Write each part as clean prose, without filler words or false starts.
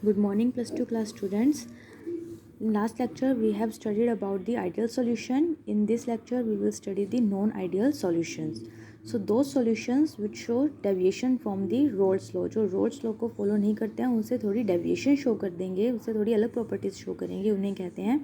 Good morning plus 2 class students. In last lecture we have studied about the ideal solution. In this lecture we will study the non-ideal solutions. So those solutions which show deviation from the Rolle's law, जो Rolle's law को follow नहीं करते हैं उनसे थोड़ी deviation show कर देंगे, उससे थोड़ी अलग properties show करेंगे, उन्हें कहते हैं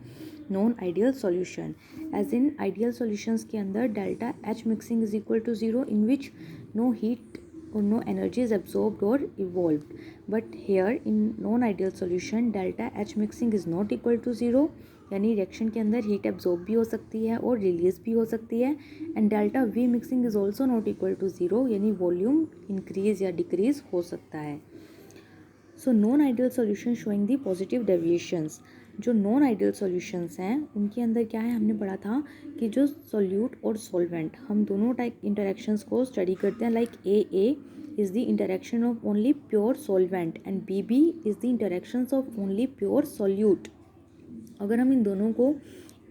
non-ideal solution. As in ideal solutions के अंदर delta H mixing is equal to 0 in which no heat or no energy is absorbed or evolved. But here in non-ideal solution delta H mixing is not equal to 0, यानी reaction के अंदर heat absorb भी हो सकती है और release भी हो सकती है. And delta V mixing is also not equal to 0, यानी वॉल्यूम इंक्रीज या डिक्रीज हो सकता है. So non ideal solution showing the positive deviations. जो नॉन आइडियल सॉल्यूशंस हैं उनके अंदर क्या है, हमने पढ़ा था कि जो सॉल्यूट और सॉल्वेंट हम दोनों टाइप इंटरेक्शंस को स्टडी करते हैं. Like a is the interaction of only pure solvent and BB is the interactions of only pure solute. अगर हम इन दोनों को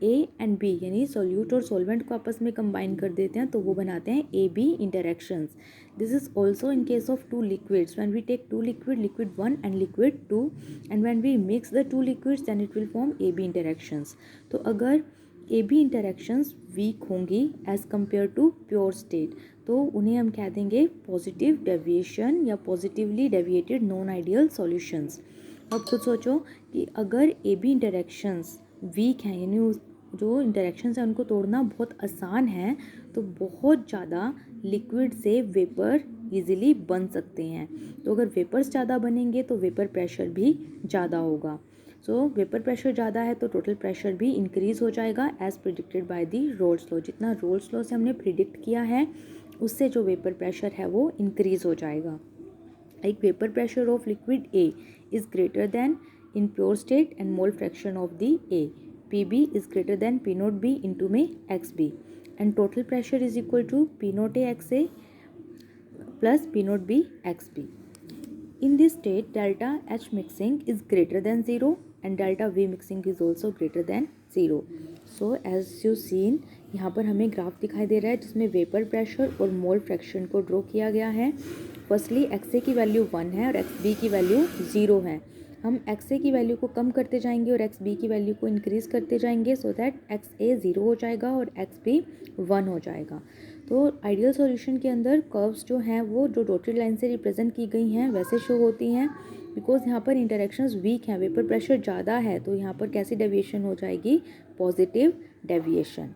A and B यानी solute और solvent को आपस में combine कर देते हैं तो वो बनाते हैं AB interactions. This is also in case of two liquids. When we take two liquid 1 and liquid 2, and when we mix the two liquids then it will form AB interactions. तो अगर AB interactions weak होंगी as compare to pure state तो उन्हें हम कह देंगे positive deviation या positively deviated non ideal solutions. अब खुद सोचो कि अगर AB इंटरेक्शंस वीक हैं यानी जो इंटरेक्शंस हैं उनको तोड़ना बहुत आसान है तो बहुत ज़्यादा लिक्विड से वेपर ईजिली बन सकते हैं. तो अगर वेपर्स ज़्यादा बनेंगे तो वेपर प्रेशर भी ज़्यादा होगा. सो वेपर प्रेशर ज़्यादा है तो टोटल प्रेशर भी इंक्रीज़ हो जाएगा as predicted by the roles law. जितना रोल्स लॉ से हमने प्रिडिक्ट किया है उससे जो वेपर प्रेशर है वो इंक्रीज़ हो जाएगा. एक vapour pressure of liquid A is greater than in pure state and mole fraction of the A. P B is greater than P naught B into में X B and total pressure is equal to P naught A X A plus P naught B X B. In this state, delta H mixing is greater than 0 and delta V mixing is also greater than 0. So as you seen, यहाँ पर हमें graph दिखाई दे रहा है जिसमें vapour pressure और mole fraction को draw किया गया है. फर्स्टली एक्स ए की वैल्यू 1 है और एक्स बी की वैल्यू 0 है. हम एक्स ए की वैल्यू को कम करते जाएंगे और एक्स बी की वैल्यू को इंक्रीज़ करते जाएंगे सो दैट एक्स ए 0 हो जाएगा और एक्स बी 1 हो जाएगा. तो आइडियल सॉल्यूशन के अंदर कर्व्स जो हैं वो जो डॉटेड लाइन से रिप्रेजेंट की गई हैं वैसे शो होती हैं बिकॉज यहाँ पर इंटरेक्शंस वीक हैं, वेपर प्रेशर ज़्यादा है तो यहाँ पर कैसी डेविएशन हो जाएगी, पॉजिटिव डेविएशन.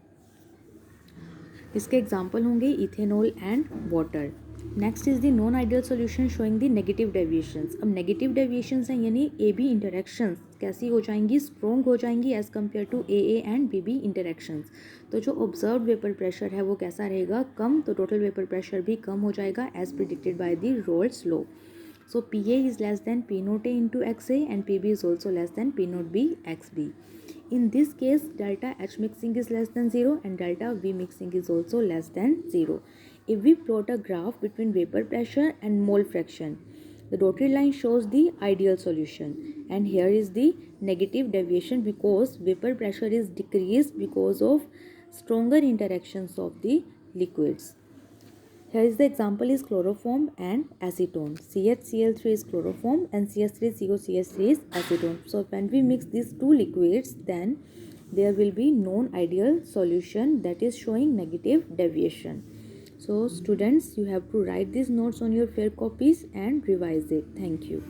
इसके एग्जाम्पल होंगे ethanol and water. Next is the non ideal solution showing the negative deviations. अब नेगेटिव डेविएशंस हैं यानी ए बी इंटरेक्शंस कैसी हो जाएंगी, स्ट्रॉन्ग हो जाएंगी as compare to A and B B interactions. तो जो ऑब्जर्व वेपर प्रेशर है वो कैसा रहेगा, कम. तो टोटल वेपर प्रेशर भी कम हो जाएगा as predicted by the Raoult's law. So PA is less than P naught A into XA and PB is also less than P naught B XB. In this case, delta H mixing is less than 0 and delta V mixing is also less than 0. If we plot a graph between vapor pressure and mole fraction, the dotted line shows the ideal solution and here is the negative deviation because vapor pressure is decreased because of stronger interactions of the liquids. Here is the example is chloroform and acetone. CHCl3 is chloroform and CH3COCH3 is acetone. So when we mix these two liquids then there will be non-ideal solution that is showing negative deviation. So students, you have to write these notes on your fair copies and revise it. Thank you.